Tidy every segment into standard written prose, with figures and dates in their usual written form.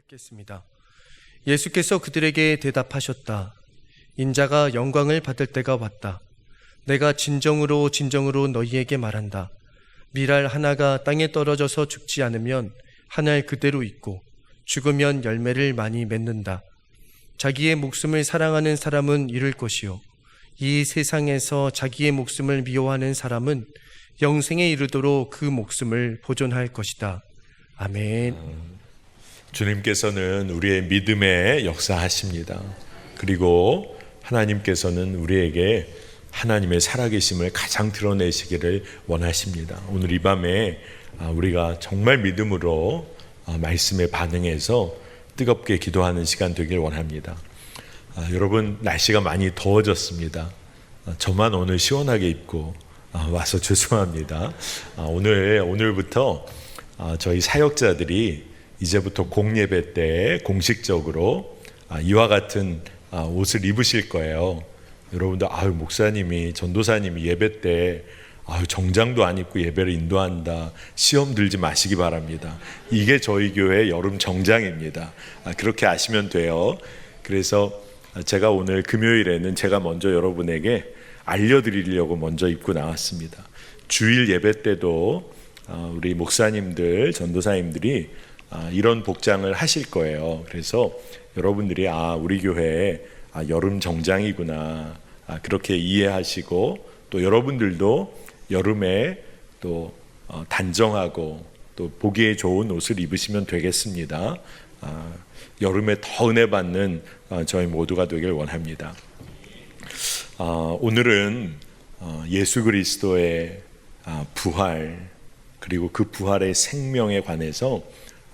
읽겠습니다. 예수께서 그들에게 대답하셨다. 인자가 영광을 받을 때가 왔다. 내가 진정으로 너희에게 말한다. 밀알 하나가 땅에 떨어져서 죽지 않으면 한 알 그대로 있고 죽으면 열매를 많이 맺는다. 자기의 목숨을 사랑하는 사람은 잃을 것이요 이 세상에서 자기의 목숨을 미워하는 사람은 영생에 이르도록 그 목숨을 보존할 것이다. 아멘. 주님께서는 우리의 믿음에 역사하십니다. 그리고 하나님께서는 우리에게 하나님의 살아계심을 가장 드러내시기를 원하십니다. 오늘 이 밤에 우리가 정말 믿음으로 말씀에 반응해서 뜨겁게 기도하는 시간 되길 원합니다. 여러분, 날씨가 많이 더워졌습니다. 저만 오늘 시원하게 입고 와서 죄송합니다. 오늘부터 저희 사역자들이 이제부터 공예배 때 공식적으로 이와 같은 옷을 입으실 거예요. 여러분들, 목사님이, 전도사님이 예배 때 정장도 안 입고 예배를 인도한다, 시험 들지 마시기 바랍니다. 이게 저희 교회 여름 정장입니다. 그렇게 아시면 돼요. 그래서 제가 오늘 금요일에는 제가 먼저 여러분에게 알려드리려고 먼저 입고 나왔습니다. 주일 예배 때도 우리 목사님들, 전도사님들이 이런 복장을 하실 거예요. 그래서 여러분들이 우리 교회에 여름 정장이구나, 그렇게 이해하시고, 또 여러분들도 여름에 또 단정하고 또 보기에 좋은 옷을 입으시면 되겠습니다. 여름에 더 은혜 받는 저희 모두가 되길 원합니다. 오늘은 예수 그리스도의 부활, 그리고 그 부활의 생명에 관해서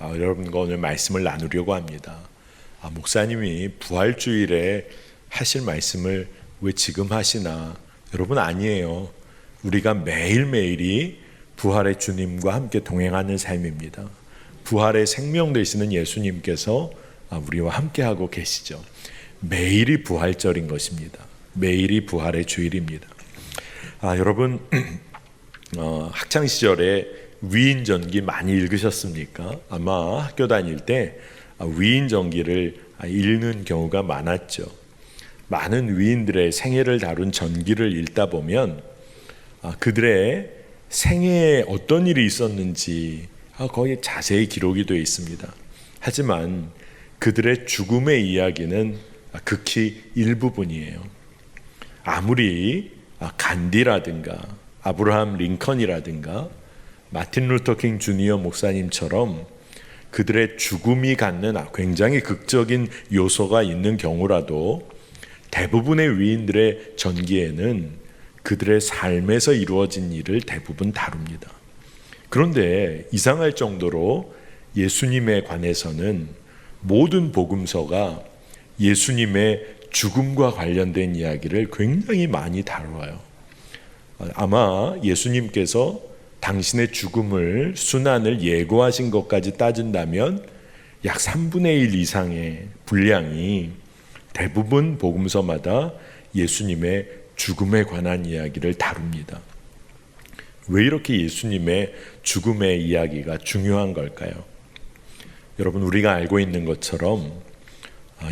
여러분과 오늘 말씀을 나누려고 합니다. 목사님이 부활주일에 하실 말씀을 왜 지금 하시나? 여러분, 아니에요. 우리가 매일매일이 부활의 주님과 함께 동행하는 삶입니다. 부활의 생명 되시는 예수님께서 우리와 함께하고 계시죠. 매일이 부활절인 것입니다. 매일이 부활의 주일입니다. 여러분, 학창시절에 위인전기 많이 읽으셨습니까? 아마 학교 다닐 때 위인전기를 읽는 경우가 많았죠. 많은 위인들의 생애를 다룬 전기를 읽다 보면 그들의 생애에 어떤 일이 있었는지 거의 자세히 기록이 되어 있습니다. 하지만 그들의 죽음의 이야기는 극히 일부분이에요. 아무리 간디라든가 아브라함 링컨이라든가 마틴 루터 킹 주니어 목사님처럼 그들의 죽음이 갖는 굉장히 극적인 요소가 있는 경우라도 대부분의 위인들의 전기에는 그들의 삶에서 이루어진 일을 대부분 다룹니다. 그런데 이상할 정도로 예수님에 관해서는 모든 복음서가 예수님의 죽음과 관련된 이야기를 굉장히 많이 다뤄요. 아마 예수님께서 당신의 죽음을, 순환을 예고하신 것까지 따진다면 약 3분의 1 이상의 분량이 대부분 복음서마다 예수님의 죽음에 관한 이야기를 다룹니다. 왜 이렇게 예수님의 죽음의 이야기가 중요한 걸까요? 여러분, 우리가 알고 있는 것처럼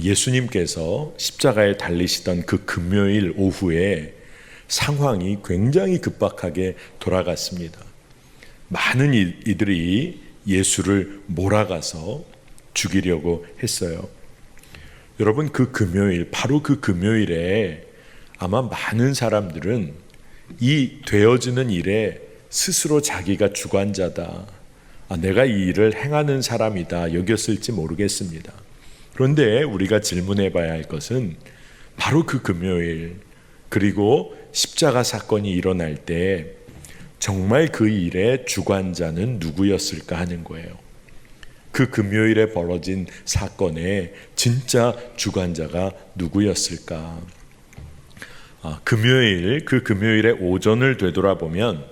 예수님께서 십자가에 달리시던 그 금요일 오후에 상황이 굉장히 급박하게 돌아갔습니다. 많은 이들이 예수를 몰아가서 죽이려고 했어요. 여러분, 그 금요일, 바로 그 금요일에 아마 많은 사람들은 이 되어지는 일에 스스로 자기가 주관자다, 내가 이 일을 행하는 사람이다 여겼을지 모르겠습니다. 그런데 우리가 질문해 봐야 할 것은 바로 그 금요일, 그리고 십자가 사건이 일어날 때 정말 그 일의 주관자는 누구였을까 하는 거예요. 그 금요일에 벌어진 사건의 진짜 주관자가 누구였을까? 그 금요일의 오전을 되돌아보면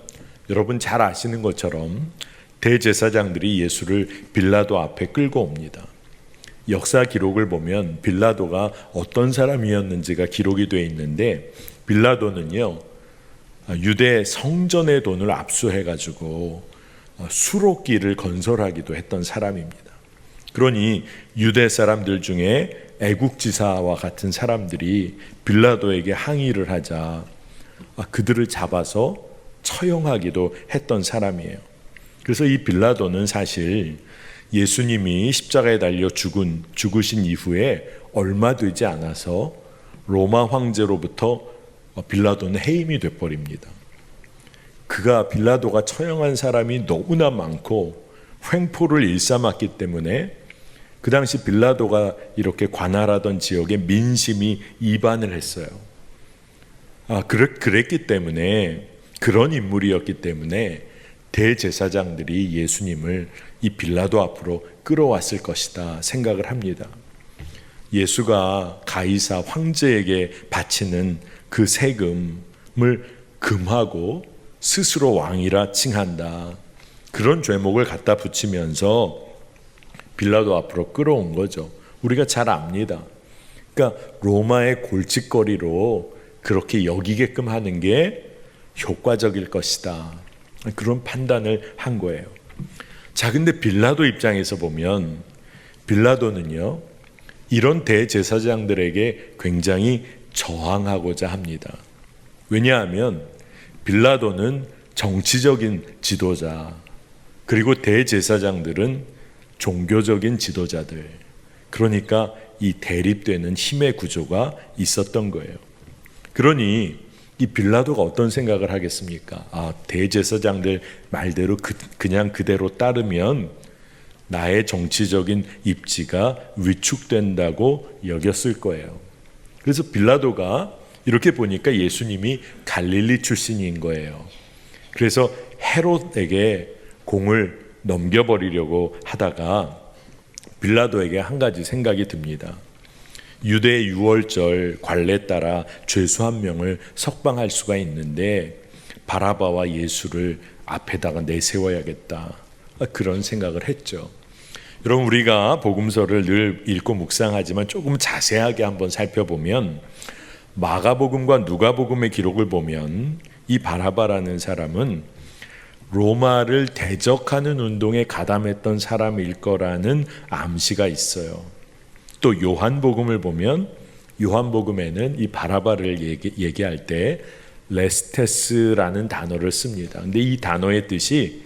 여러분 잘 아시는 것처럼 대제사장들이 예수를 빌라도 앞에 끌고 옵니다. 역사 기록을 보면 빌라도가 어떤 사람이었는지가 기록이 되어 있는데, 빌라도는요, 유대 성전의 돈을 압수해가지고 수록기를 건설하기도 했던 사람입니다. 그러니 유대 사람들 중에 애국지사와 같은 사람들이 빌라도에게 항의를 하자 그들을 잡아서 처형하기도 했던 사람이에요. 그래서 이 빌라도는 사실 예수님이 십자가에 달려 죽으신 이후에 얼마 되지 않아서 로마 황제로부터 빌라도는 해임이 돼버립니다. 빌라도가 처형한 사람이 너무나 많고 횡포를 일삼았기 때문에 그 당시 빌라도가 이렇게 관할하던 지역에 민심이 이반을 했어요. 그랬기 때문에, 그런 인물이었기 때문에 대제사장들이 예수님을 이 빌라도 앞으로 끌어왔을 것이다 생각을 합니다. 예수가 가이사 황제에게 바치는 그 세금을 금하고 스스로 왕이라 칭한다, 그런 죄목을 갖다 붙이면서 빌라도 앞으로 끌어온 거죠. 우리가 잘 압니다. 그러니까 로마의 골칫거리로 그렇게 여기게끔 하는 게 효과적일 것이다, 그런 판단을 한 거예요. 자, 근데 빌라도 입장에서 보면 빌라도는요, 이런 대제사장들에게 굉장히 저항하고자 합니다. 왜냐하면 빌라도는 정치적인 지도자, 그리고 대제사장들은 종교적인 지도자들, 그러니까 이 대립되는 힘의 구조가 있었던 거예요. 그러니 이 빌라도가 어떤 생각을 하겠습니까? 대제사장들 말대로 그냥 그대로 따르면 나의 정치적인 입지가 위축된다고 여겼을 거예요. 그래서 빌라도가 이렇게 보니까 예수님이 갈릴리 출신인 거예요. 그래서 헤롯에게 공을 넘겨버리려고 하다가 빌라도에게 한 가지 생각이 듭니다. 유대 유월절 관례에 따라 죄수 한 명을 석방할 수가 있는데 바라바와 예수를 앞에다가 내세워야겠다, 그런 생각을 했죠. 여러분, 우리가 복음서를 늘 읽고 묵상하지만 조금 자세하게 한번 살펴보면 마가복음과 누가복음의 기록을 보면 이 바라바라는 사람은 로마를 대적하는 운동에 가담했던 사람일 거라는 암시가 있어요. 또 요한복음을 보면 요한복음에는 이 바라바를 얘기할 때 레스테스라는 단어를 씁니다. 근데 이 단어의 뜻이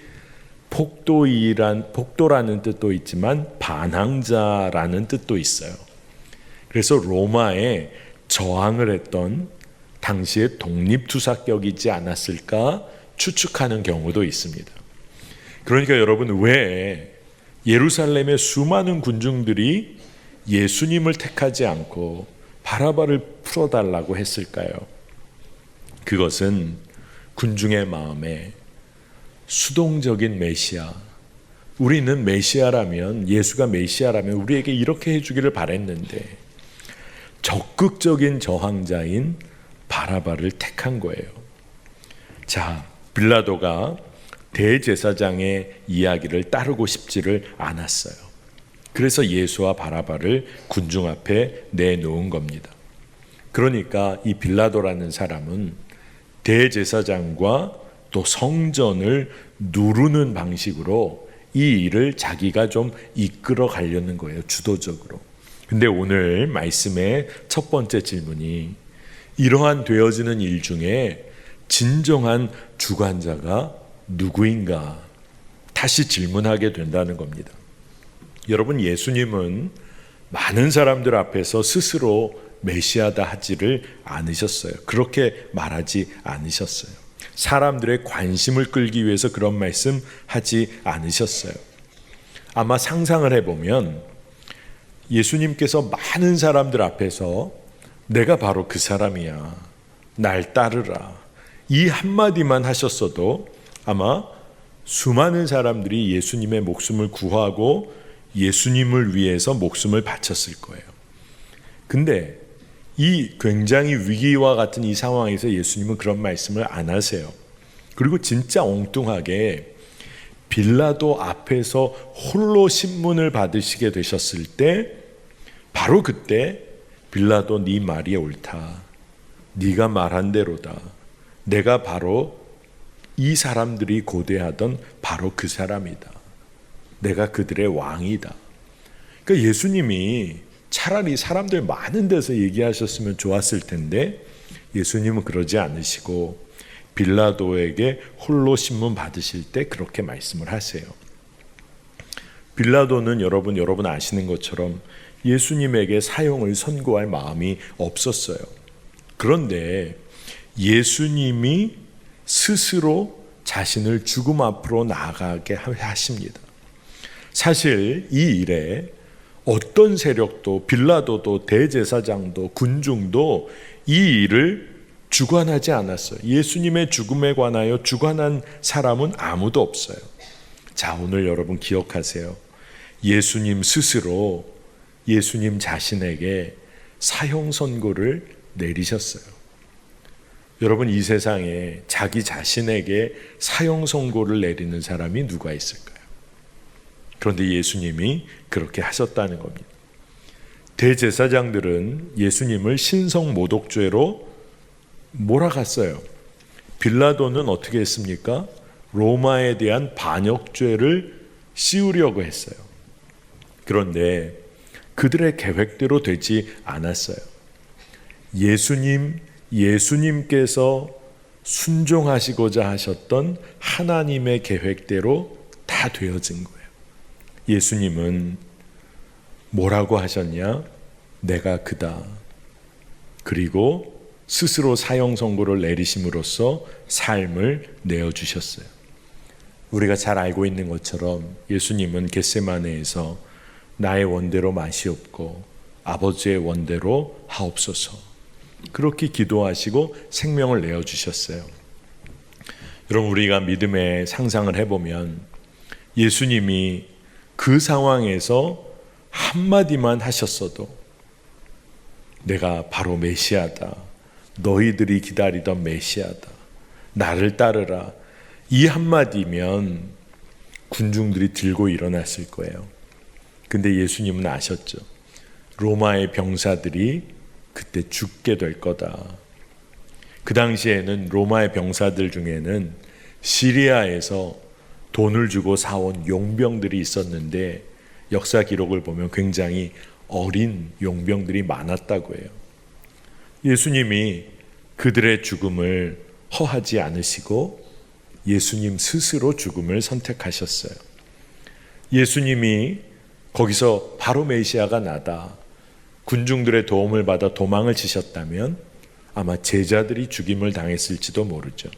폭도라는 뜻도 있지만 반항자라는 뜻도 있어요. 그래서 로마에 저항을 했던 당시의 독립투사격이지 않았을까 추측하는 경우도 있습니다. 그러니까 여러분, 왜 예루살렘의 수많은 군중들이 예수님을 택하지 않고 바라바를 풀어달라고 했을까요? 그것은 군중의 마음에 수동적인 메시아, 우리는 메시아라면, 예수가 메시아라면 우리에게 이렇게 해주기를 바랬는데 적극적인 저항자인 바라바를 택한 거예요. 자, 빌라도가 대제사장의 이야기를 따르고 싶지를 않았어요. 그래서 예수와 바라바를 군중 앞에 내놓은 겁니다. 그러니까 이 빌라도라는 사람은 대제사장과 또 성전을 누르는 방식으로 이 일을 자기가 좀 이끌어 가려는 거예요, 주도적으로. 근데 오늘 말씀의 첫 번째 질문이 이러한 되어지는 일 중에 진정한 주관자가 누구인가? 다시 질문하게 된다는 겁니다. 여러분, 예수님은 많은 사람들 앞에서 스스로 메시아다 하지를 않으셨어요. 그렇게 말하지 않으셨어요. 사람들의 관심을 끌기 위해서 그런 말씀 하지 않으셨어요. 아마 상상을 해보면 예수님께서 많은 사람들 앞에서 내가 바로 그 사람이야, 날 따르라, 이 한마디만 하셨어도 아마 수많은 사람들이 예수님의 목숨을 구하고 예수님을 위해서 목숨을 바쳤을 거예요. 근데 이 굉장히 위기와 같은 이 상황에서 예수님은 그런 말씀을 안 하세요. 그리고 진짜 엉뚱하게 빌라도 앞에서 홀로 신문을 받으시게 되셨을 때 바로 그때 빌라도, 네 말이 옳다, 네가 말한 대로다, 내가 바로 이 사람들이 고대하던 바로 그 사람이다, 내가 그들의 왕이다, 그러니까 예수님이 차라리 사람들 많은 데서 얘기하셨으면 좋았을 텐데 예수님은 그러지 않으시고 빌라도에게 홀로 신문 받으실 때 그렇게 말씀을 하세요. 빌라도는 여러분 아시는 것처럼 예수님에게 사형을 선고할 마음이 없었어요. 그런데 예수님이 스스로 자신을 죽음 앞으로 나아가게 하십니다. 사실 이 일에 어떤 세력도 빌라도도 대제사장도 군중도 이 일을 주관하지 않았어요. 예수님의 죽음에 관하여 주관한 사람은 아무도 없어요. 자, 오늘 여러분 기억하세요. 예수님 스스로 예수님 자신에게 사형 선고를 내리셨어요. 여러분, 이 세상에 자기 자신에게 사형 선고를 내리는 사람이 누가 있을까요? 그런데 예수님이 그렇게 하셨다는 겁니다. 대제사장들은 예수님을 신성모독죄로 몰아갔어요. 빌라도는 어떻게 했습니까? 로마에 대한 반역죄를 씌우려고 했어요. 그런데 그들의 계획대로 되지 않았어요. 예수님께서 순종하시고자 하셨던 하나님의 계획대로 다 되어진 거예요. 예수님은 뭐라고 하셨냐? 내가 그다. 그리고 스스로 사형 선고를 내리심으로써 삶을 내어주셨어요. 우리가 잘 알고 있는 것처럼 예수님은 겟세마네에서 나의 원대로 마시옵고 아버지의 원대로 하옵소서, 그렇게 기도하시고 생명을 내어주셨어요. 여러분, 우리가 믿음의 상상을 해보면 예수님이 그 상황에서 한마디만 하셨어도 내가 바로 메시아다, 너희들이 기다리던 메시아다, 나를 따르라, 이 한마디면 군중들이 들고 일어났을 거예요. 근데 예수님은 아셨죠. 로마의 병사들이 그때 죽게 될 거다. 그 당시에는 로마의 병사들 중에는 시리아에서 돈을 주고 사온 용병들이 있었는데 역사 기록을 보면 굉장히 어린 용병들이 많았다고 해요. 예수님이 그들의 죽음을 허하지 않으시고 예수님 스스로 죽음을 선택하셨어요. 예수님이 거기서 바로 메시아가 나다, 군중들의 도움을 받아 도망을 치셨다면 아마 제자들이 죽임을 당했을지도 모르죠.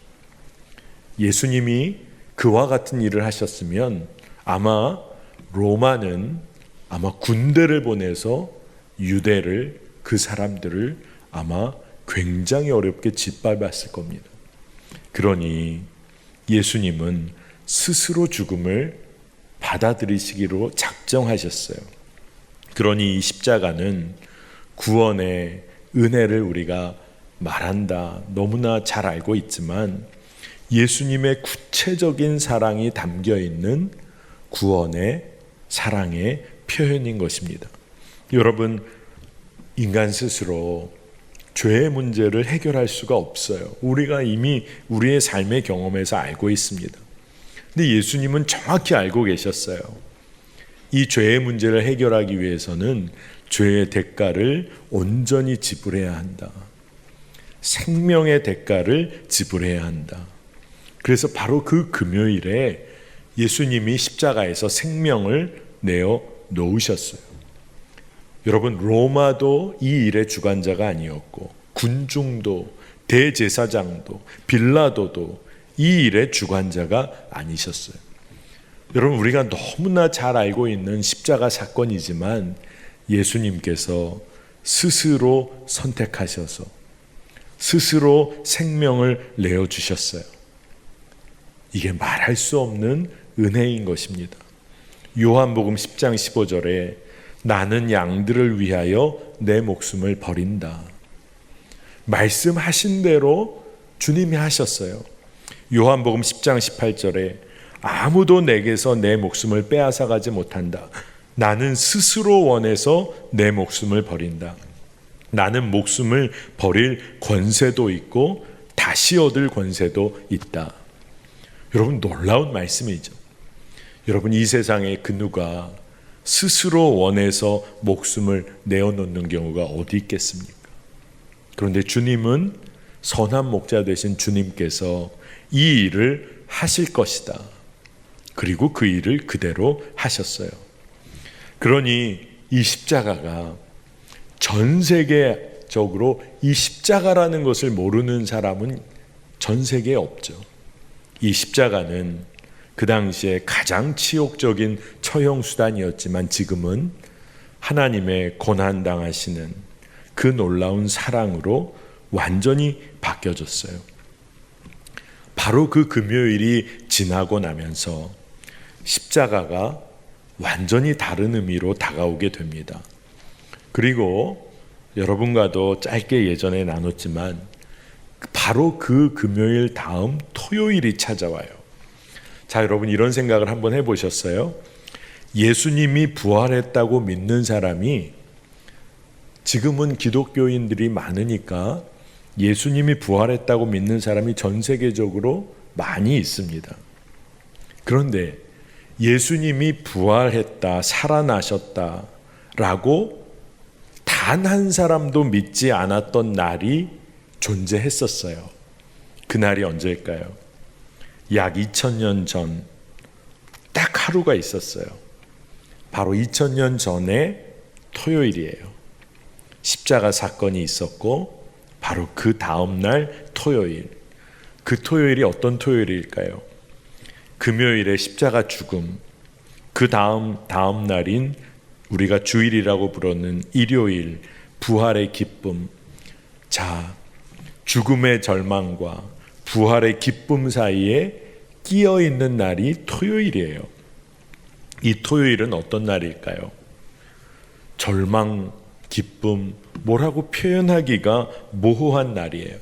예수님이 그와 같은 일을 하셨으면 아마 로마는 아마 군대를 보내서 유대를, 그 사람들을 아마 굉장히 어렵게 짓밟았을 겁니다. 그러니 예수님은 스스로 죽음을 받아들이시기로 작정하셨어요. 그러니 이 십자가는 구원의 은혜를 우리가 말한다, 너무나 잘 알고 있지만 예수님의 구체적인 사랑이 담겨 있는 구원의 사랑의 표현인 것입니다. 여러분, 인간 스스로 죄의 문제를 해결할 수가 없어요. 우리가 이미 우리의 삶의 경험에서 알고 있습니다. 근데 예수님은 정확히 알고 계셨어요. 이 죄의 문제를 해결하기 위해서는 죄의 대가를 온전히 지불해야 한다. 생명의 대가를 지불해야 한다. 그래서 바로 그 금요일에 예수님이 십자가에서 생명을 내어 놓으셨어요. 여러분, 로마도 이 일의 주관자가 아니었고 군중도 대제사장도 빌라도도 이 일의 주관자가 아니셨어요. 여러분, 우리가 너무나 잘 알고 있는 십자가 사건이지만 예수님께서 스스로 선택하셔서 스스로 생명을 내어주셨어요. 이게 말할 수 없는 은혜인 것입니다. 요한복음 10장 15절에 나는 양들을 위하여 내 목숨을 버린다. 말씀하신 대로 주님이 하셨어요. 요한복음 10장 18절에 아무도 내게서 내 목숨을 빼앗아가지 못한다. 나는 스스로 원해서 내 목숨을 버린다. 나는 목숨을 버릴 권세도 있고 다시 얻을 권세도 있다. 여러분, 놀라운 말씀이죠. 여러분, 이 세상에 그 누가 스스로 원해서 목숨을 내어놓는 경우가 어디 있겠습니까? 그런데 주님은, 선한 목자 되신 주님께서 이 일을 하실 것이다. 그리고 그 일을 그대로 하셨어요. 그러니 이 십자가가, 전 세계적으로 이 십자가라는 것을 모르는 사람은 전 세계에 없죠. 이 십자가는 그 당시에 가장 치욕적인 처형 수단이었지만 지금은 하나님의 고난당하시는 그 놀라운 사랑으로 완전히 바뀌어졌어요. 바로 그 금요일이 지나고 나면서 십자가가 완전히 다른 의미로 다가오게 됩니다. 그리고 여러분과도 짧게 예전에 나눴지만 바로 그 금요일 다음 토요일이 찾아와요. 자, 여러분 이런 생각을 한번 해보셨어요? 예수님이 부활했다고 믿는 사람이, 지금은 기독교인들이 많으니까 예수님이 부활했다고 믿는 사람이 전 세계적으로 많이 있습니다. 그런데 예수님이 부활했다, 살아나셨다 라고 단 한 사람도 믿지 않았던 날이 존재했었어요. 그날이 언제일까요? 약 2000년 전 딱 하루가 있었어요. 바로 2000년 전에 토요일이에요. 십자가 사건이 있었고 바로 그 다음 날 토요일. 그 토요일이 어떤 토요일일까요? 금요일에 십자가 죽음, 그 다음 날인 우리가 주일이라고 부르는 일요일, 부활의 기쁨. 자, 죽음의 절망과 부활의 기쁨 사이에 끼어 있는 날이 토요일이에요. 이 토요일은 어떤 날일까요? 절망, 기쁨, 뭐라고 표현하기가 모호한 날이에요.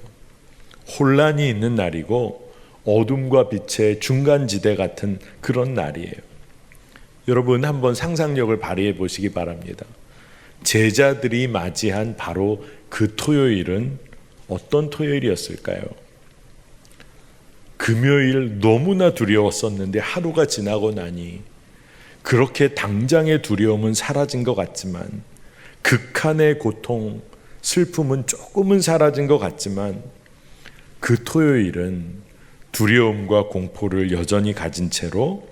혼란이 있는 날이고 어둠과 빛의 중간지대 같은 그런 날이에요. 여러분 한번 상상력을 발휘해 보시기 바랍니다. 제자들이 맞이한 바로 그 토요일은 어떤 토요일이었을까요? 금요일 너무나 두려웠었는데 하루가 지나고 나니 그렇게 당장의 두려움은 사라진 것 같지만, 극한의 고통, 슬픔은 조금은 사라진 것 같지만, 그 토요일은 두려움과 공포를 여전히 가진 채로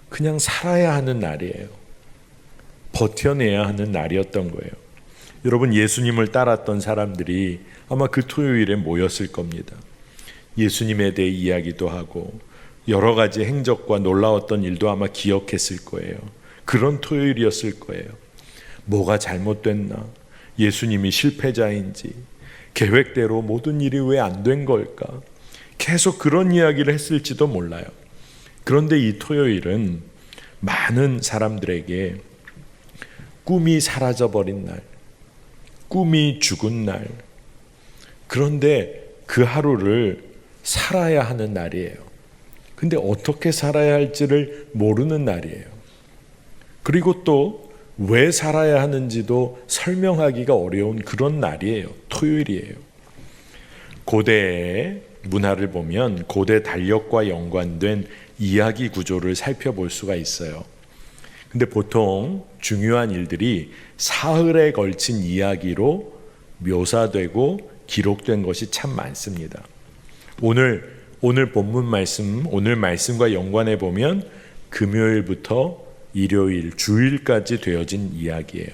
그냥 살아야 하는 날이에요. 버텨내야 하는 날이었던 거예요. 여러분, 예수님을 따랐던 사람들이 아마 그 토요일에 모였을 겁니다. 예수님에 대해 이야기도 하고 여러 가지 행적과 놀라웠던 일도 아마 기억했을 거예요. 그런 토요일이었을 거예요. 뭐가 잘못됐나? 예수님이 실패자인지, 계획대로 모든 일이 왜 안 된 걸까? 계속 그런 이야기를 했을지도 몰라요. 그런데 이 토요일은 많은 사람들에게 꿈이 사라져버린 날, 꿈이 죽은 날, 그런데 그 하루를 살아야 하는 날이에요. 근데 어떻게 살아야 할지를 모르는 날이에요. 그리고 또 왜 살아야 하는지도 설명하기가 어려운 그런 날이에요. 토요일이에요. 고대의 문화를 보면 고대 달력과 연관된 이야기 구조를 살펴볼 수가 있어요. 근데 보통 중요한 일들이 사흘에 걸친 이야기로 묘사되고 기록된 것이 참 많습니다. 오늘 본문 말씀, 오늘 말씀과 연관해 보면 금요일부터 일요일, 주일까지 되어진 이야기예요.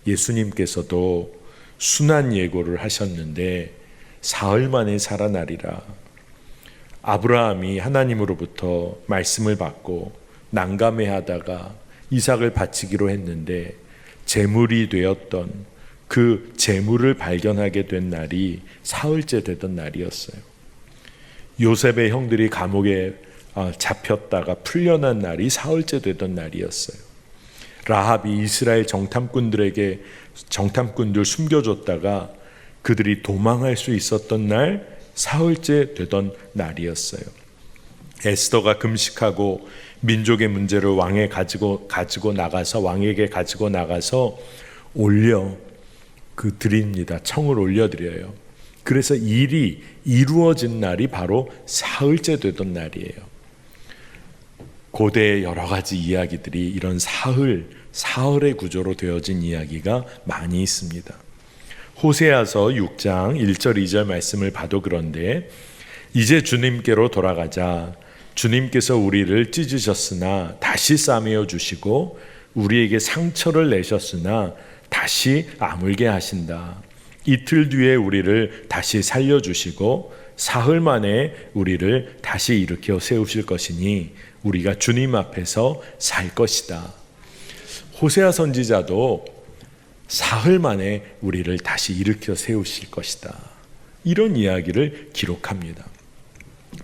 예수님께서도 순환 예고를 하셨는데 사흘 만에 살아나리라. 아브라함이 하나님으로부터 말씀을 받고 난감해하다가 이삭을 바치기로 했는데 제물이 되었던 그 제물을 발견하게 된 날이 사흘째 되던 날이었어요. 요셉의 형들이 감옥에 잡혔다가 풀려난 날이 사흘째 되던 날이었어요. 라합이 이스라엘 정탐꾼들 숨겨줬다가 그들이 도망할 수 있었던 날 사흘째 되던 날이었어요. 에스더가 금식하고 민족의 문제를 왕에게 가지고 나가서 드립니다. 청을 올려드려요. 그래서 일이 이루어진 날이 바로 사흘째 되던 날이에요. 고대의 여러 가지 이야기들이 이런 사흘의 구조로 되어진 이야기가 많이 있습니다. 호세아서 6장 1절 2절 말씀을 봐도 그런데 이제 주님께로 돌아가자. 주님께서 우리를 찢으셨으나 다시 싸매어 주시고 우리에게 상처를 내셨으나 다시 아물게 하신다. 이틀 뒤에 우리를 다시 살려주시고 사흘 만에 우리를 다시 일으켜 세우실 것이니 우리가 주님 앞에서 살 것이다. 호세아 선지자도 사흘 만에 우리를 다시 일으켜 세우실 것이다. 이런 이야기를 기록합니다.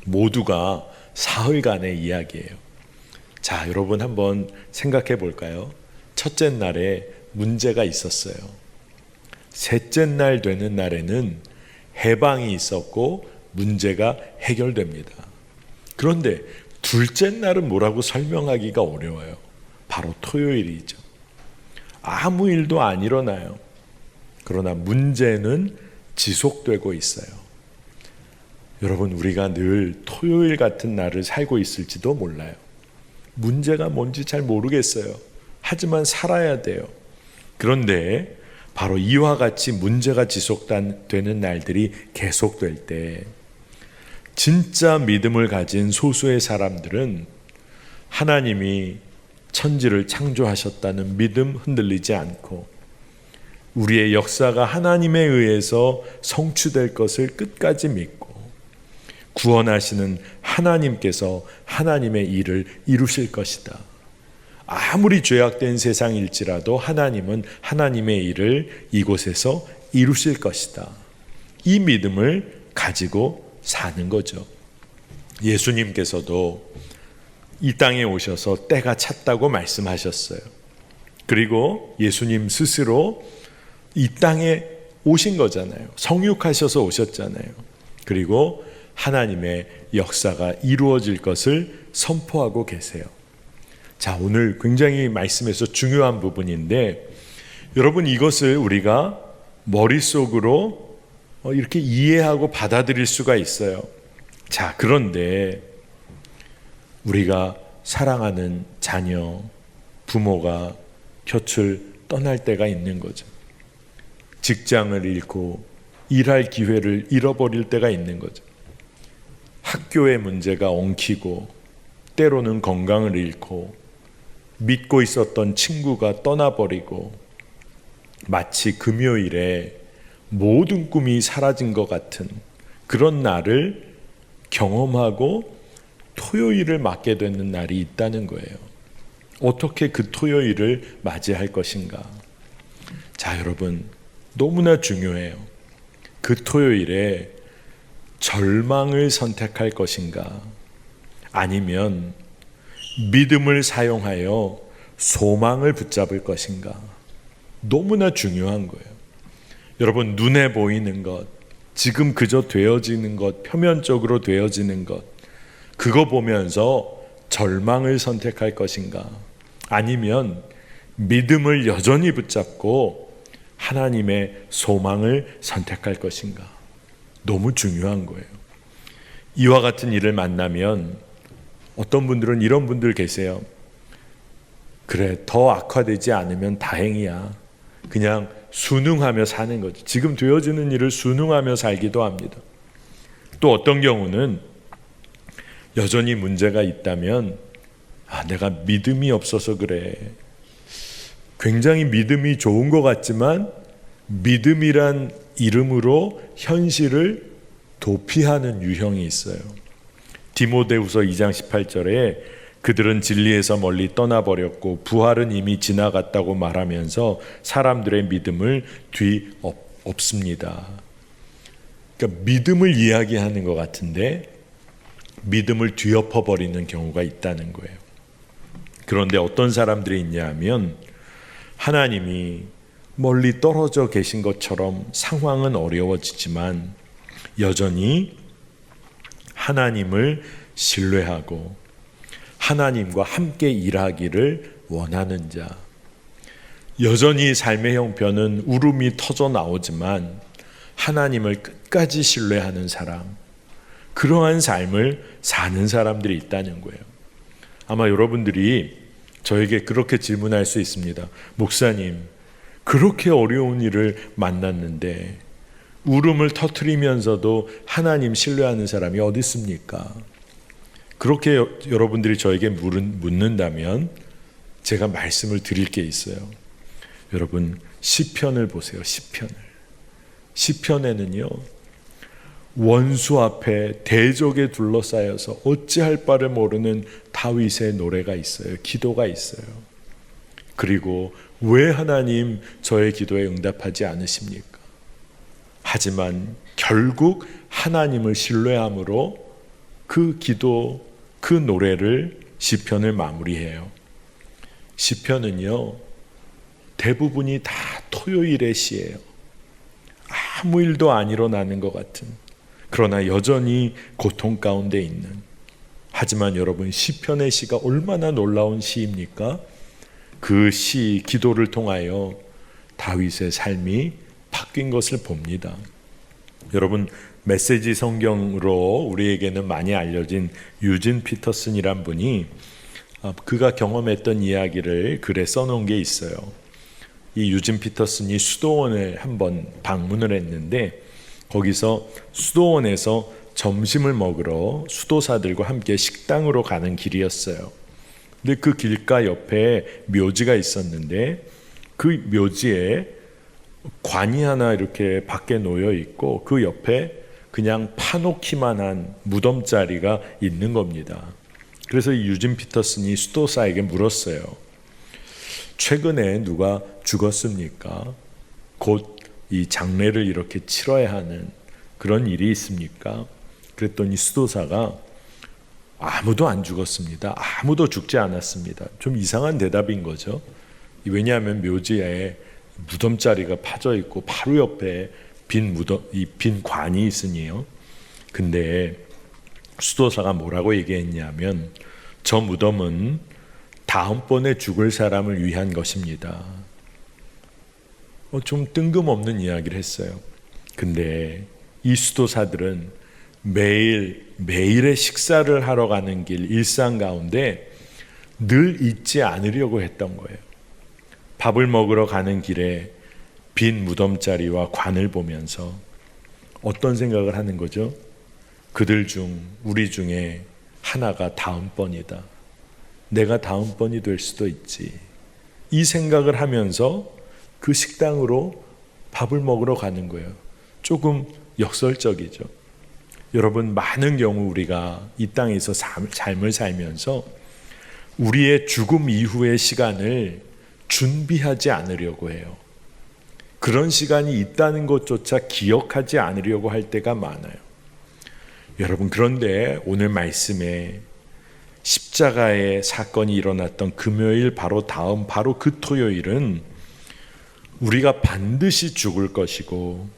모두가 사흘간의 이야기예요. 자, 여러분 한번 생각해 볼까요? 첫째 날에 문제가 있었어요. 셋째 날 되는 날에는 해방이 있었고 문제가 해결됩니다. 그런데 둘째 날은 뭐라고 설명하기가 어려워요. 바로 토요일이죠. 아무 일도 안 일어나요. 그러나 문제는 지속되고 있어요. 여러분, 우리가 늘 토요일 같은 날을 살고 있을지도 몰라요. 문제가 뭔지 잘 모르겠어요. 하지만 살아야 돼요. 그런데 바로 이와 같이 문제가 지속되는 날들이 계속될 때 진짜 믿음을 가진 소수의 사람들은 하나님이 천지를 창조하셨다는 믿음 흔들리지 않고 우리의 역사가 하나님에 의해서 성취될 것을 끝까지 믿고 구원하시는 하나님께서 하나님의 일을 이루실 것이다. 아무리 죄악된 세상일지라도 하나님은 하나님의 일을 이곳에서 이루실 것이다. 이 믿음을 가지고 사는 거죠. 예수님께서도 이 땅에 오셔서 때가 찼다고 말씀하셨어요. 그리고 예수님 스스로 이 땅에 오신 거잖아요. 성육하셔서 오셨잖아요. 그리고 하나님의 역사가 이루어질 것을 선포하고 계세요. 자, 오늘 굉장히 말씀에서 중요한 부분인데 여러분, 이것을 우리가 머릿속으로 이렇게 이해하고 받아들일 수가 있어요. 자, 그런데 우리가 사랑하는 자녀, 부모가 곁을 떠날 때가 있는 거죠. 직장을 잃고 일할 기회를 잃어버릴 때가 있는 거죠. 학교의 문제가 엉키고 때로는 건강을 잃고 믿고 있었던 친구가 떠나버리고 마치 금요일에 모든 꿈이 사라진 것 같은 그런 날을 경험하고 토요일을 맞게 되는 날이 있다는 거예요. 어떻게 그 토요일을 맞이할 것인가? 자, 여러분, 너무나 중요해요. 그 토요일에 절망을 선택할 것인가? 아니면 믿음을 사용하여 소망을 붙잡을 것인가? 너무나 중요한 거예요. 여러분, 눈에 보이는 것, 지금 그저 되어지는 것, 표면적으로 되어지는 것, 그거 보면서 절망을 선택할 것인가? 아니면 믿음을 여전히 붙잡고 하나님의 소망을 선택할 것인가? 너무 중요한 거예요. 이와 같은 일을 만나면 어떤 분들은 이런 분들 계세요. 그래, 더 악화되지 않으면 다행이야. 그냥 순응하며 사는 거죠. 지금 되어지는 일을 순응하며 살기도 합니다. 또 어떤 경우는 여전히 문제가 있다면 내가 믿음이 없어서 그래. 굉장히 믿음이 좋은 것 같지만 믿음이란 이름으로 현실을 도피하는 유형이 있어요. 디모데후서 2장 18절에 그들은 진리에서 멀리 떠나버렸고 부활은 이미 지나갔다고 말하면서 사람들의 믿음을 뒤엎습니다. 그러니까 믿음을 이야기하는 것 같은데 믿음을 뒤엎어버리는 경우가 있다는 거예요. 그런데 어떤 사람들이 있냐 하면 하나님이 멀리 떨어져 계신 것처럼 상황은 어려워지지만 여전히 하나님을 신뢰하고 하나님과 함께 일하기를 원하는 자, 여전히 삶의 형편은 울음이 터져 나오지만 하나님을 끝까지 신뢰하는 사람, 그러한 삶을 사는 사람들이 있다는 거예요. 아마 여러분들이 저에게 그렇게 질문할 수 있습니다. 목사님, 그렇게 어려운 일을 만났는데 울음을 터뜨리면서도 하나님 신뢰하는 사람이 어디 있습니까? 그렇게 여러분들이 저에게 묻는다면 제가 말씀을 드릴 게 있어요. 여러분, 시편을 보세요. 시편에는요, 원수 앞에 대적에 둘러싸여서 어찌할 바를 모르는 다윗의 노래가 있어요. 기도가 있어요. 그리고 왜 하나님 저의 기도에 응답하지 않으십니까? 하지만 결국 하나님을 신뢰함으로 그 기도, 그 노래를 시편을 마무리해요. 시편은요, 대부분이 다 토요일의 시예요. 아무 일도 안 일어나는 것 같은, 그러나 여전히 고통 가운데 있는. 하지만 여러분, 시편의 시가 얼마나 놀라운 시입니까? 그 시, 기도를 통하여 다윗의 삶이 바뀐 것을 봅니다. 여러분, 메시지 성경으로 우리에게는 많이 알려진 유진 피터슨이란 분이 그가 경험했던 이야기를 글에 써놓은 게 있어요. 이 유진 피터슨이 수도원을 한번 방문을 했는데 거기서 수도원에서 점심을 먹으러 수도사들과 함께 식당으로 가는 길이었어요. 근데 그 길가 옆에 묘지가 있었는데 그 묘지에 관이 하나 이렇게 밖에 놓여 있고 그 옆에 그냥 파놓기만 한 무덤자리가 있는 겁니다. 그래서 이 유진 피터슨이 수도사에게 물었어요. 최근에 누가 죽었습니까? 곧 이 장례를 이렇게 치러야 하는 그런 일이 있습니까? 그랬더니 수도사가 아무도 안 죽었습니다. 아무도 죽지 않았습니다. 좀 이상한 대답인 거죠. 왜냐하면 묘지에 무덤자리가 파져 있고 바로 옆에 빈 관이 있으니요. 근데 수도사가 뭐라고 얘기했냐면 저 무덤은 다음번에 죽을 사람을 위한 것입니다. 좀 뜬금없는 이야기를 했어요. 근데 이 수도사들은 매일의 식사를 하러 가는 길 일상 가운데 늘 잊지 않으려고 했던 거예요. 밥을 먹으러 가는 길에 빈 무덤자리와 관을 보면서 어떤 생각을 하는 거죠? 우리 중에 하나가 다음번이다. 내가 다음번이 될 수도 있지. 이 생각을 하면서 그 식당으로 밥을 먹으러 가는 거예요. 조금 역설적이죠. 여러분, 많은 경우 우리가 이 땅에서 삶을 살면서 우리의 죽음 이후의 시간을 준비하지 않으려고 해요. 그런 시간이 있다는 것조차 기억하지 않으려고 할 때가 많아요. 여러분, 그런데 오늘 말씀에 십자가의 사건이 일어났던 금요일 바로 그 토요일은 우리가 반드시 죽을 것이고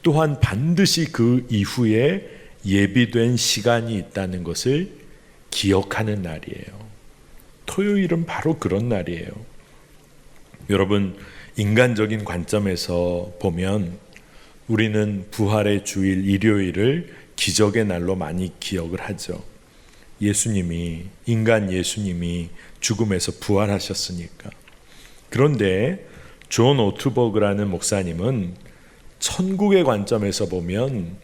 또한 반드시 그 이후에 예비된 시간이 있다는 것을 기억하는 날이에요. 토요일은 바로 그런 날이에요. 여러분, 인간적인 관점에서 보면 우리는 부활의 주일 일요일을 기적의 날로 많이 기억을 하죠. 인간 예수님이 죽음에서 부활하셨으니까. 그런데 존 오트버그라는 목사님은 천국의 관점에서 보면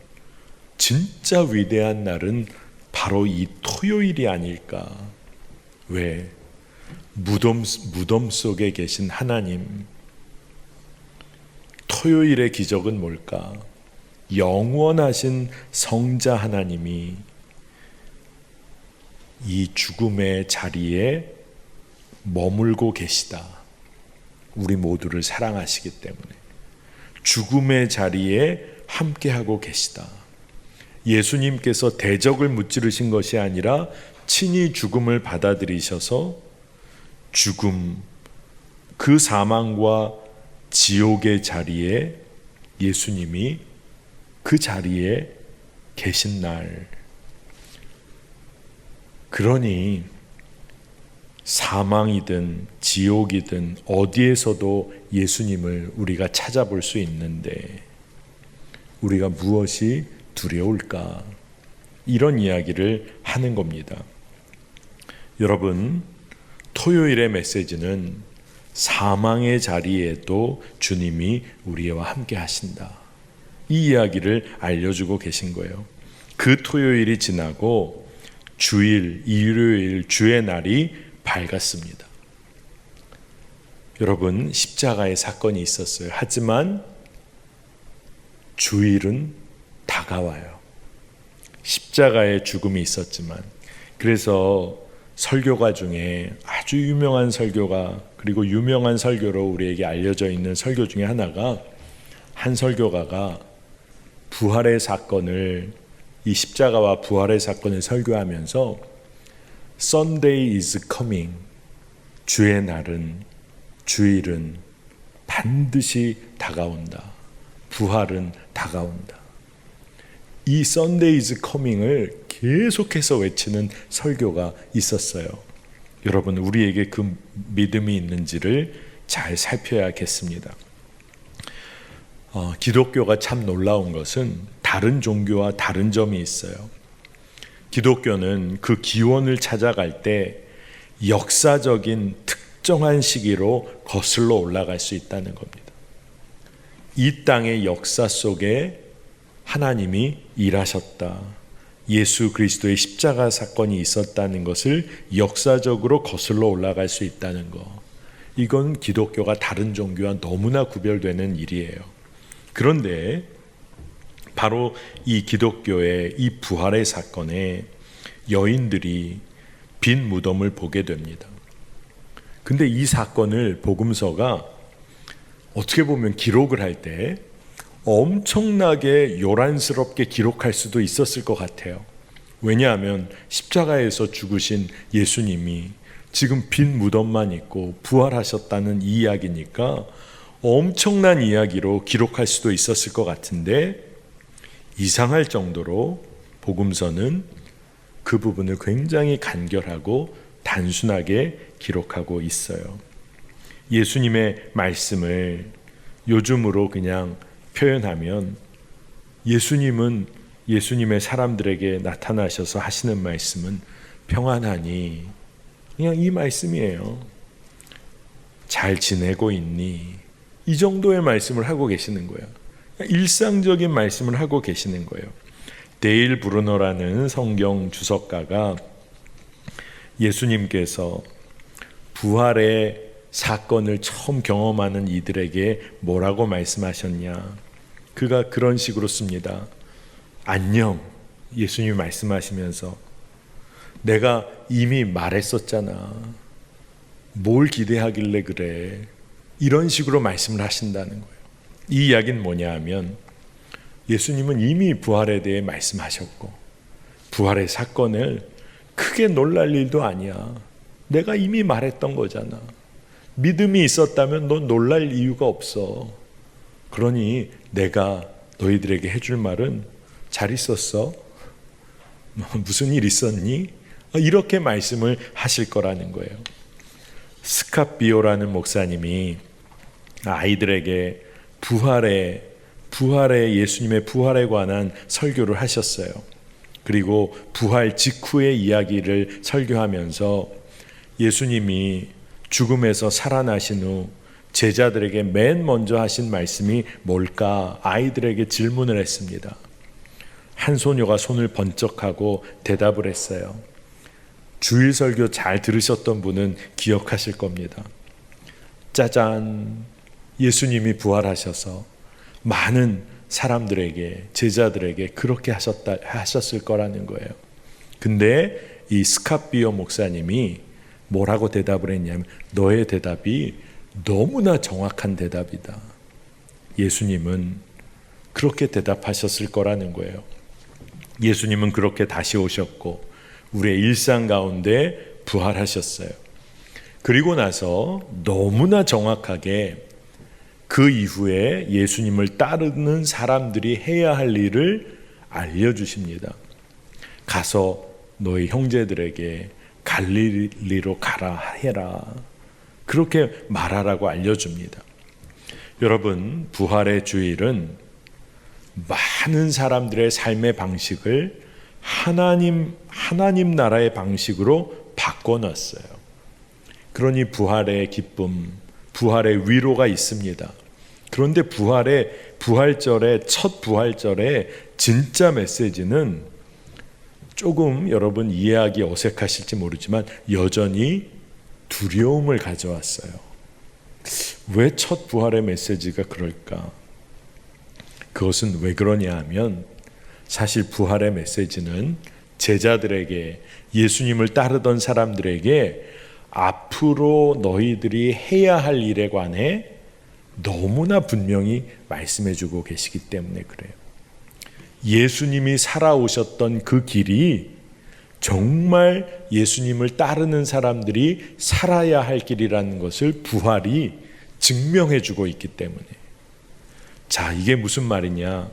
진짜 위대한 날은 바로 이 토요일이 아닐까. 왜? 무덤 속에 계신 하나님. 토요일의 기적은 뭘까? 영원하신 성자 하나님이 이 죽음의 자리에 머물고 계시다. 우리 모두를 사랑하시기 때문에 죽음의 자리에 함께하고 계시다. 예수님께서 대적을 무찌르신 것이 아니라 친히 죽음을 받아들이셔서 그 사망과 지옥의 자리에 예수님이 그 자리에 계신 날. 그러니 사망이든 지옥이든 어디에서도 예수님을 우리가 찾아볼 수 있는데 우리가 무엇이 두려울까? 이런 이야기를 하는 겁니다. 여러분, 토요일의 메시지는 사망의 자리에도 주님이 우리와 함께 하신다, 이 이야기를 알려주고 계신 거예요. 그 토요일이 지나고 주일, 일요일, 주의 날이 밝았습니다. 여러분, 십자가의 사건이 있었어요. 하지만 주일은 다가와요. 십자가의 죽음이 있었지만, 그래서 설교가 중에 아주 유명한 설교가, 그리고 유명한 설교로 우리에게 알려져 있는 설교 중에 하나가, 한 설교가가 부활의 사건을, 이 십자가와 부활의 사건을 설교하면서 Sunday is coming, 주의 날은, 주일은 반드시 다가온다, 부활은 다가온다, 이 Sunday is coming을 계속해서 외치는 설교가 있었어요. 여러분, 우리에게 그 믿음이 있는지를 잘 살펴야겠습니다. 기독교가 참 놀라운 것은 다른 종교와 다른 점이 있어요. 기독교는 그 기원을 찾아갈 때 역사적인 특정한 시기로 거슬러 올라갈 수 있다는 겁니다. 이 땅의 역사 속에 하나님이 일하셨다, 예수 그리스도의 십자가 사건이 있었다는 것을 역사적으로 거슬러 올라갈 수 있다는 것, 이건 기독교가 다른 종교와 너무나 구별되는 일이에요. 그런데 바로 이 기독교의 이 부활의 사건에 여인들이 빈 무덤을 보게 됩니다. 근데 이 사건을 복음서가 어떻게 보면 기록을 할 때 엄청나게 요란스럽게 기록할 수도 있었을 것 같아요. 왜냐하면 십자가에서 죽으신 예수님이 지금 빈 무덤만 있고 부활하셨다는 이 이야기니까 엄청난 이야기로 기록할 수도 있었을 것 같은데, 이상할 정도로 복음서는 그 부분을 굉장히 간결하고 단순하게 기록하고 있어요. 예수님의 말씀을 요즘으로 그냥 표현하면, 예수님은 예수님의 사람들에게 나타나셔서 하시는 말씀은 평안하니, 그냥 이 말씀이에요. 잘 지내고 있니? 이 정도의 말씀을 하고 계시는 거예요. 일상적인 말씀을 하고 계시는 거예요. 데일 브루너라는 성경 주석가가 예수님께서 부활의 사건을 처음 경험하는 이들에게 뭐라고 말씀하셨냐, 그가 그런 식으로 씁니다. 안녕, 예수님이 말씀하시면서 내가 이미 말했었잖아, 뭘 기대하길래 그래, 이런 식으로 말씀을 하신다는 거예요. 이 이야기는 뭐냐 하면, 예수님은 이미 부활에 대해 말씀하셨고 부활의 사건을 크게 놀랄 일도 아니야, 내가 이미 말했던 거잖아, 믿음이 있었다면 넌 놀랄 이유가 없어, 그러니 내가 너희들에게 해줄 말은 잘 있었어? 무슨 일 있었니? 이렇게 말씀을 하실 거라는 거예요. 스캇 비오라는 목사님이 아이들에게 부활의 예수님의 부활에 관한 설교를 하셨어요. 그리고 부활 직후의 이야기를 설교하면서 예수님이 죽음에서 살아나신 후 제자들에게 맨 먼저 하신 말씀이 뭘까 아이들에게 질문을 했습니다. 한 소녀가 손을 번쩍하고 대답을 했어요. 주일 설교 잘 들으셨던 분은 기억하실 겁니다. 짜잔, 예수님이 부활하셔서 많은 사람들에게, 제자들에게 그렇게 하셨을 거라는 거예요. 근데 이 스캇 비오 목사님이 뭐라고 대답을 했냐면, 너의 대답이 너무나 정확한 대답이다. 예수님은 그렇게 대답하셨을 거라는 거예요. 예수님은 그렇게 다시 오셨고 우리의 일상 가운데 부활하셨어요. 그리고 나서 너무나 정확하게 그 이후에 예수님을 따르는 사람들이 해야 할 일을 알려주십니다. 가서 너희 형제들에게 갈릴리로 가라 해라, 그렇게 말하라고 알려줍니다. 여러분, 부활의 주일은 많은 사람들의 삶의 방식을 하나님 나라의 방식으로 바꿔놨어요. 그러니 부활의 기쁨, 부활의 위로가 있습니다. 그런데 부활절의 첫 부활절의 진짜 메시지는 조금 여러분 이해하기 어색하실지 모르지만 여전히 두려움을 가져왔어요. 왜 첫 부활의 메시지가 그럴까? 그것은 왜 그러냐 하면 사실 부활의 메시지는 제자들에게, 예수님을 따르던 사람들에게 앞으로 너희들이 해야 할 일에 관해 너무나 분명히 말씀해주고 계시기 때문에 그래요. 예수님이 살아오셨던 그 길이 정말 예수님을 따르는 사람들이 살아야 할 길이라는 것을 부활이 증명해주고 있기 때문에. 자, 이게 무슨 말이냐?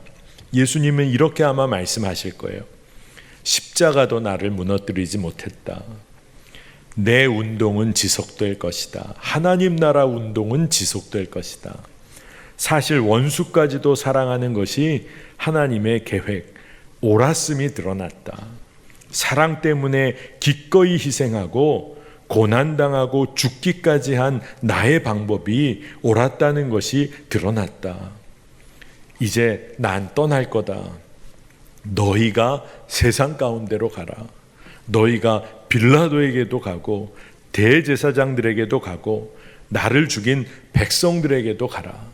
예수님은 이렇게 아마 말씀하실 거예요. 십자가도 나를 무너뜨리지 못했다. 내 운동은 지속될 것이다. 하나님 나라 운동은 지속될 것이다. 사실 원수까지도 사랑하는 것이 하나님의 계획, 옳았음이 드러났다. 사랑 때문에 기꺼이 희생하고 고난당하고 죽기까지 한 나의 방법이 옳았다는 것이 드러났다. 이제 난 떠날 거다. 너희가 세상 가운데로 가라. 너희가 빌라도에게도 가고 대제사장들에게도 가고 나를 죽인 백성들에게도 가라.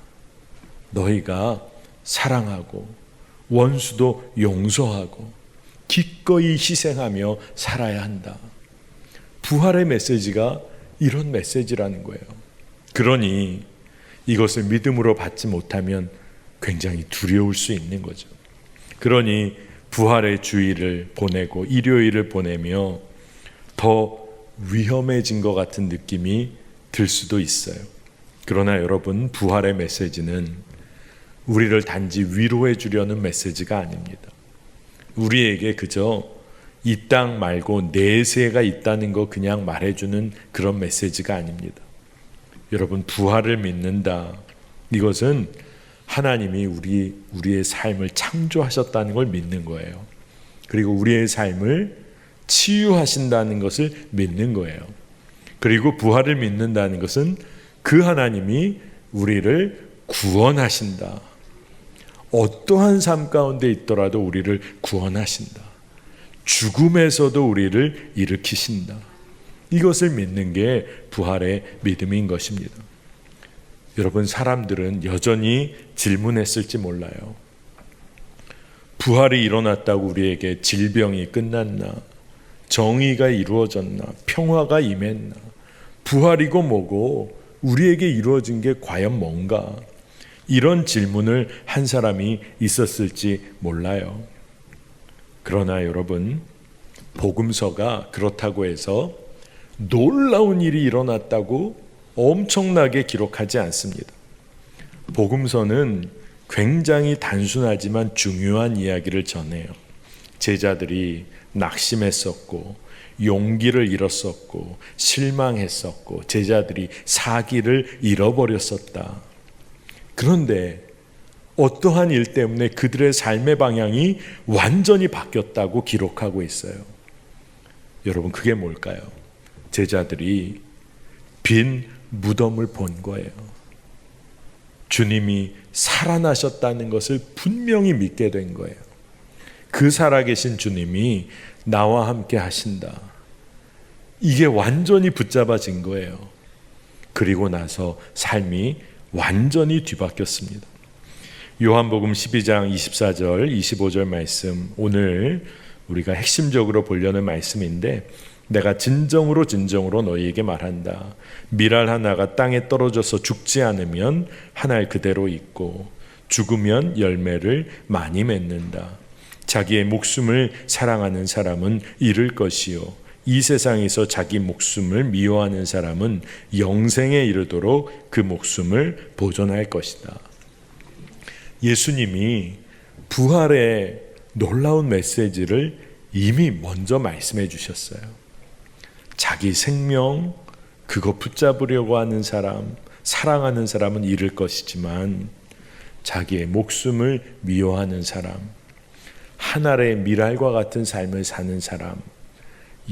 너희가 사랑하고 원수도 용서하고 기꺼이 희생하며 살아야 한다. 부활의 메시지가 이런 메시지라는 거예요. 그러니 이것을 믿음으로 받지 못하면 굉장히 두려울 수 있는 거죠. 그러니 부활의 주일을 보내고 일요일을 보내며 더 위험해진 것 같은 느낌이 들 수도 있어요. 그러나 여러분, 부활의 메시지는 우리를 단지 위로해 주려는 메시지가 아닙니다. 우리에게 그저 이 땅 말고 내세가 있다는 거 그냥 말해주는 그런 메시지가 아닙니다. 여러분, 부활을 믿는다. 이것은 하나님이 우리의 삶을 창조하셨다는 걸 믿는 거예요. 그리고 우리의 삶을 치유하신다는 것을 믿는 거예요. 그리고 부활을 믿는다는 것은 그 하나님이 우리를 구원하신다. 어떠한 삶 가운데 있더라도 우리를 구원하신다. 죽음에서도 우리를 일으키신다. 이것을 믿는 게 부활의 믿음인 것입니다. 여러분, 사람들은 여전히 질문했을지 몰라요. 부활이 일어났다고 우리에게 질병이 끝났나? 정의가 이루어졌나? 평화가 임했나? 부활이고 뭐고 우리에게 이루어진 게 과연 뭔가? 이런 질문을 한 사람이 있었을지 몰라요. 그러나 여러분, 복음서가 그렇다고 해서 놀라운 일이 일어났다고 엄청나게 기록하지 않습니다. 복음서는 굉장히 단순하지만 중요한 이야기를 전해요. 제자들이 낙심했었고 용기를 잃었었고 실망했었고 제자들이 사기를 잃어버렸었다. 그런데 어떠한 일 때문에 그들의 삶의 방향이 완전히 바뀌었다고 기록하고 있어요. 여러분, 그게 뭘까요? 제자들이 빈 무덤을 본 거예요. 주님이 살아나셨다는 것을 분명히 믿게 된 거예요. 그 살아계신 주님이 나와 함께 하신다. 이게 완전히 붙잡아진 거예요. 그리고 나서 삶이 완전히 뒤바뀌었습니다. 요한복음 12장 24절 25절 말씀, 오늘 우리가 핵심적으로 보려는 말씀인데, 내가 진정으로 너희에게 말한다. 밀알 하나가 땅에 떨어져서 죽지 않으면 한 알 그대로 있고 죽으면 열매를 많이 맺는다. 자기의 목숨을 사랑하는 사람은 잃을 것이요, 이 세상에서 자기 목숨을 미워하는 사람은 영생에 이르도록 그 목숨을 보존할 것이다. 예수님이 부활의 놀라운 메시지를 이미 먼저 말씀해 주셨어요. 자기 생명, 그거 붙잡으려고 하는 사람, 사랑하는 사람은 잃을 것이지만 자기의 목숨을 미워하는 사람, 한 알의 밀알과 같은 삶을 사는 사람,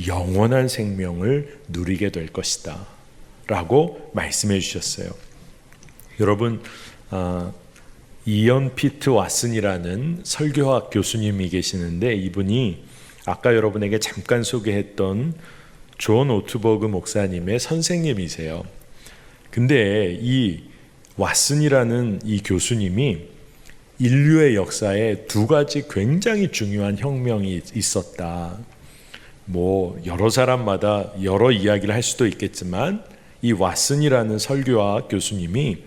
영원한 생명을 누리게 될 것이다 라고 말씀해 주셨어요. 여러분, 이언 피트 왓슨이라는 설교학 교수님이 계시는데, 이분이 아까 여러분에게 잠깐 소개했던 존 오트버그 목사님의 선생님이세요. 근데 이 왓슨이라는 이 교수님이 인류의 역사에 두 가지 굉장히 중요한 혁명이 있었다. 여러 사람마다 여러 이야기를 할 수도 있겠지만, 이 왓슨이라는 설교학 교수님이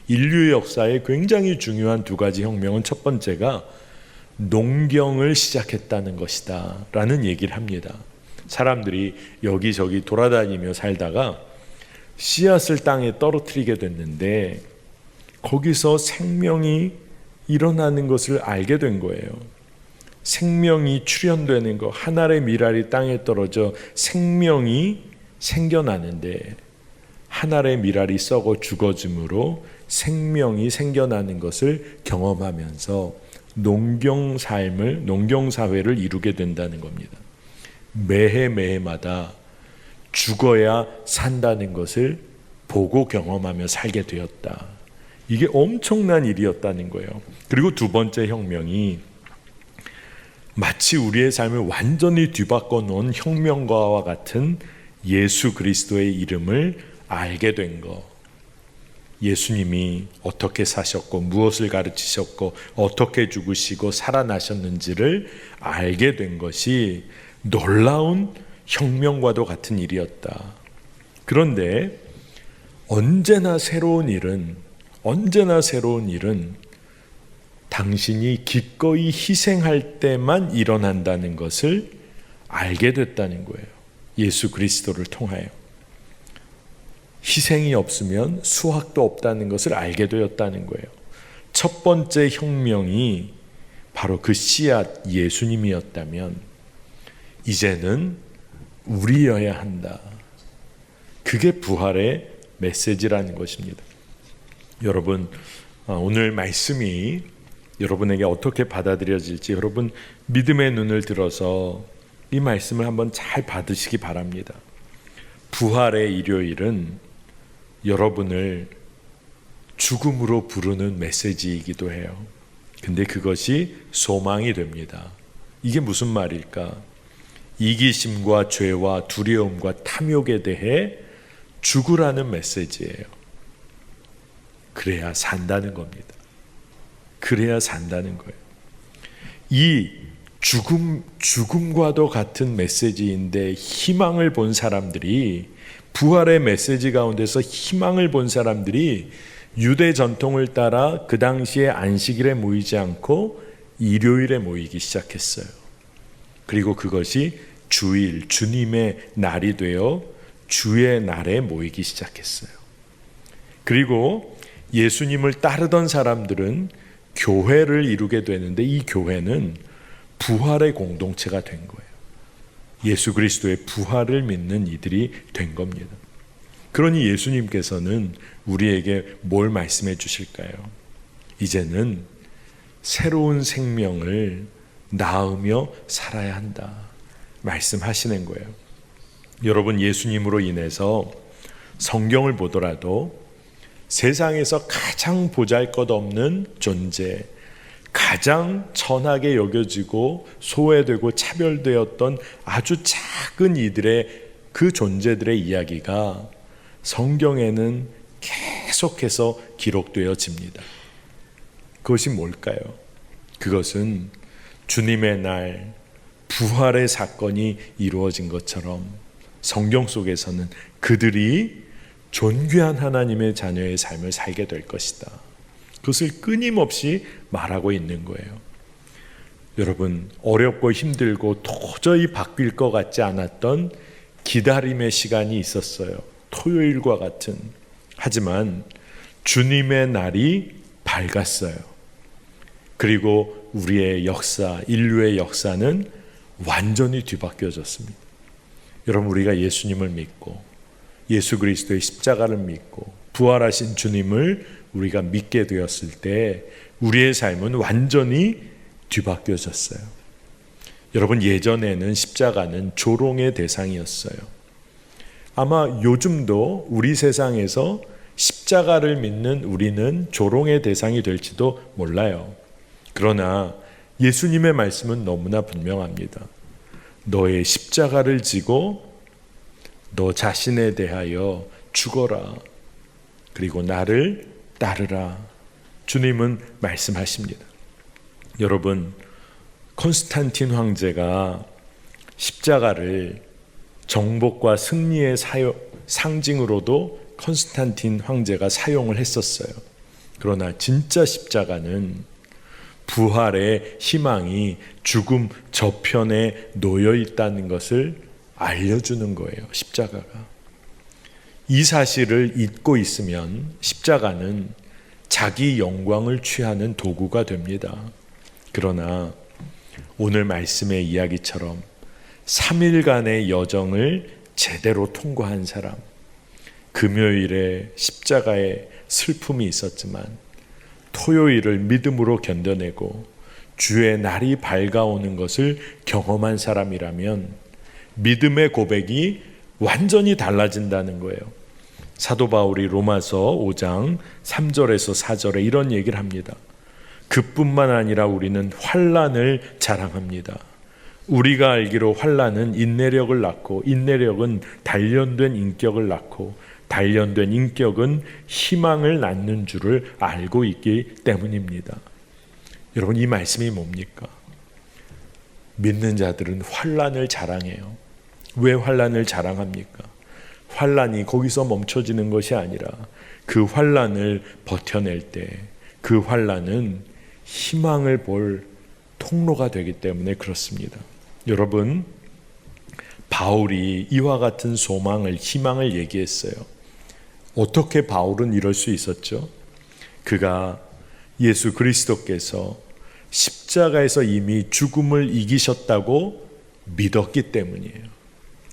인류의 역사에 굉장히 중요한 두 가지 혁명은, 첫 번째가 농경을 시작했다는 것이다 라는 얘기를 합니다. 사람들이 여기저기 돌아다니며 살다가 씨앗을 땅에 떨어뜨리게 됐는데, 거기서 생명이 일어나는 것을 알게 된 거예요. 생명이 출현되는 것, 한 알의 밀알이 땅에 떨어져 생명이 생겨나는데, 한 알의 밀알이 썩어 죽어짐으로 생명이 생겨나는 것을 경험하면서 농경사회를 이루게 된다는 겁니다. 매해마다 죽어야 산다는 것을 보고 경험하며 살게 되었다. 이게 엄청난 일이었다는 거예요. 그리고 두 번째 혁명이 마치 우리의 삶을 완전히 뒤바꿔 놓은 혁명가와 같은 예수 그리스도의 이름을 알게 된 것. 예수님이 어떻게 사셨고 무엇을 가르치셨고 어떻게 죽으시고 살아나셨는지를 알게 된 것이 놀라운 혁명과도 같은 일이었다. 그런데 언제나 새로운 일은 당신이 기꺼이 희생할 때만 일어난다는 것을 알게 됐다는 거예요. 예수 그리스도를 통하여. 희생이 없으면 수확도 없다는 것을 알게 되었다는 거예요. 첫 번째 혁명이 바로 그 씨앗 예수님이었다면, 이제는 우리여야 한다. 그게 부활의 메시지라는 것입니다. 여러분, 오늘 말씀이 여러분에게 어떻게 받아들여질지 여러분 믿음의 눈을 들어서 이 말씀을 한번 잘 받으시기 바랍니다. 부활의 일요일은 여러분을 죽음으로 부르는 메시지이기도 해요. 근데 그것이 소망이 됩니다. 이게 무슨 말일까? 이기심과 죄와 두려움과 탐욕에 대해 죽으라는 메시지예요. 그래야 산다는 겁니다. 그래야 산다는 거예요. 이 죽음과도 같은 메시지인데 희망을 본 사람들이, 부활의 메시지 가운데서 희망을 본 사람들이 유대 전통을 따라 그 당시에 안식일에 모이지 않고 일요일에 모이기 시작했어요. 그리고 그것이 주일, 주님의 날이 되어 주의 날에 모이기 시작했어요. 그리고 예수님을 따르던 사람들은 교회를 이루게 되는데, 이 교회는 부활의 공동체가 된 거예요. 예수 그리스도의 부활을 믿는 이들이 된 겁니다. 그러니 예수님께서는 우리에게 뭘 말씀해 주실까요? 이제는 새로운 생명을 낳으며 살아야 한다 말씀하시는 거예요. 여러분, 예수님으로 인해서 성경을 보더라도 세상에서 가장 보잘것없는 존재, 가장 천하게 여겨지고 소외되고 차별되었던 아주 작은 이들의 그 존재들의 이야기가 성경에는 계속해서 기록되어집니다. 그것이 뭘까요? 그것은 주님의 날 부활의 사건이 이루어진 것처럼 성경 속에서는 그들이 존귀한 하나님의 자녀의 삶을 살게 될 것이다. 그것을 끊임없이 말하고 있는 거예요. 여러분, 어렵고 힘들고 도저히 바뀔 것 같지 않았던 기다림의 시간이 있었어요. 토요일과 같은. 하지만 주님의 날이 밝았어요. 그리고 우리의 역사, 인류의 역사는 완전히 뒤바뀌어졌습니다. 여러분, 우리가 예수님을 믿고 예수 그리스도의 십자가를 믿고 부활하신 주님을 우리가 믿게 되었을 때 우리의 삶은 완전히 뒤바뀌어졌어요. 여러분, 예전에는 십자가는 조롱의 대상이었어요. 아마 요즘도 우리 세상에서 십자가를 믿는 우리는 조롱의 대상이 될지도 몰라요. 그러나 예수님의 말씀은 너무나 분명합니다. 너의 십자가를 지고 너 자신에 대하여 죽어라. 그리고 나를 따르라. 주님은 말씀하십니다. 여러분, 콘스탄틴 황제가 십자가를 정복과 승리의 상징으로도 콘스탄틴 황제가 사용을 했었어요. 그러나 진짜 십자가는 부활의 희망이 죽음 저편에 놓여 있다는 것을 알려주는 거예요. 십자가가. 이 사실을 잊고 있으면 십자가는 자기 영광을 취하는 도구가 됩니다. 그러나 오늘 말씀의 이야기처럼 3일간의 여정을 제대로 통과한 사람, 금요일에 십자가의 슬픔이 있었지만 토요일을 믿음으로 견뎌내고 주의 날이 밝아오는 것을 경험한 사람이라면 믿음의 고백이 완전히 달라진다는 거예요. 사도 바울이 로마서 5장 3절에서 4절에 이런 얘기를 합니다. 그뿐만 아니라 우리는 환난을 자랑합니다. 우리가 알기로 환난은 인내력을 낳고 인내력은 단련된 인격을 낳고 단련된 인격은 희망을 낳는 줄을 알고 있기 때문입니다. 여러분, 이 말씀이 뭡니까? 믿는 자들은 환난을 자랑해요. 왜 환난을 자랑합니까? 환난이 거기서 멈춰지는 것이 아니라 그 환난을 버텨낼 때 그 환난은 희망을 볼 통로가 되기 때문에 그렇습니다. 여러분, 바울이 이와 같은 소망을, 희망을 얘기했어요. 어떻게 바울은 이럴 수 있었죠? 그가 예수 그리스도께서 십자가에서 이미 죽음을 이기셨다고 믿었기 때문이에요.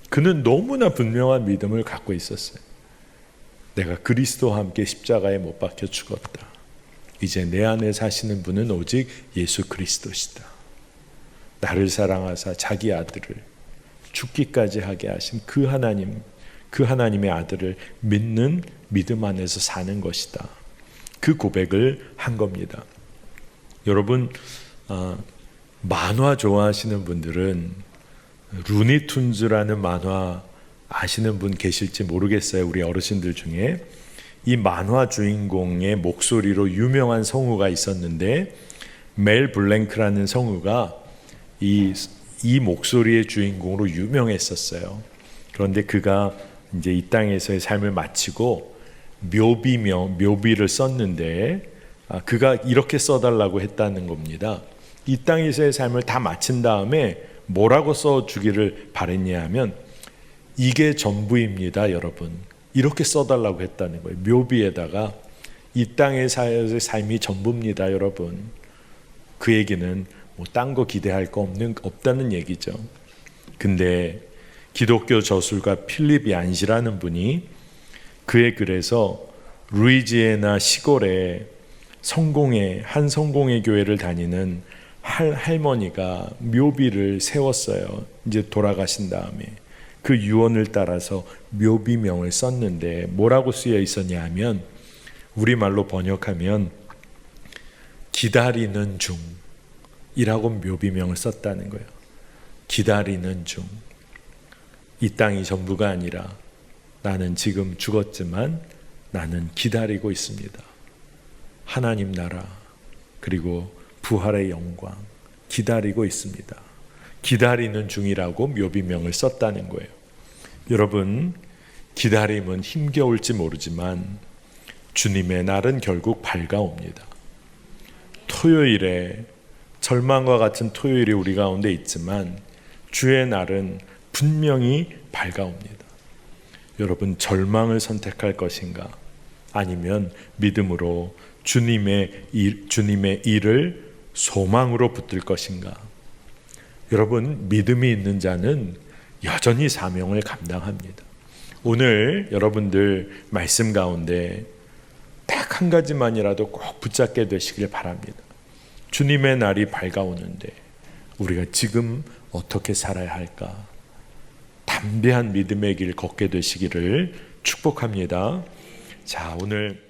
그는 너무나 분명한 믿음을 갖고 있었어요. 내가 그리스도와 함께 십자가에 못 박혀 죽었다. 이제 내 안에 사시는 분은 오직 예수 그리스도시다. 나를 사랑하사 자기 아들을 죽기까지 하게 하신 그 하나님, 그 하나님의 아들을 믿는 믿음 안에서 사는 것이다. 그 고백을 한 겁니다. 여러분, 만화 좋아하시는 분들은 루니툰즈라는 만화 아시는 분 계실지 모르겠어요. 우리 어르신들 중에. 이 만화 주인공의 목소리로 유명한 성우가 있었는데 멜 블랭크라는 성우가 이 목소리의 주인공으로 유명했었어요. 그런데 그가 이제 이 땅에서의 삶을 마치고 묘비를 썼는데 그가 이렇게 써달라고 했다는 겁니다. 이 땅에서의 삶을 다 마친 다음에 뭐라고 써주기를 바랬냐 하면 이게 전부입니다, 여러분. 이렇게 써달라고 했다는 거예요. 묘비에다가 이 땅의 삶이 전부입니다, 여러분. 그 얘기는 뭐 딴 거 기대할 거 없다는 얘기죠. 근데 기독교 저술가 필립 얀시라는 분이 그의 글에서 루이지애나 시골에 한 성공회 교회를 다니는 할머니가 묘비를 세웠어요. 이제 돌아가신 다음에 그 유언을 따라서 묘비명을 썼는데 뭐라고 쓰여 있었냐 하면 우리말로 번역하면 기다리는 중이라고 묘비명을 썼다는 거예요. 기다리는 중. 이 땅이 전부가 아니라 나는 지금 죽었지만 나는 기다리고 있습니다. 하나님 나라 그리고 부활의 영광 기다리고 있습니다. 기다리는 중이라고 묘비명을 썼다는 거예요. 여러분, 기다림은 힘겨울지 모르지만 주님의 날은 결국 밝아옵니다. 토요일에 절망과 같은 토요일이 우리 가운데 있지만 주의 날은 분명히 밝아옵니다. 여러분, 절망을 선택할 것인가? 아니면 믿음으로 주님의 일을 소망으로 붙들 것인가? 여러분, 믿음이 있는 자는 여전히 사명을 감당합니다. 오늘 여러분들 말씀 가운데 딱 한 가지만이라도 꼭 붙잡게 되시길 바랍니다. 주님의 날이 밝아오는데 우리가 지금 어떻게 살아야 할까? 담대한 믿음의 길 걷게 되시기를 축복합니다. 자, 오늘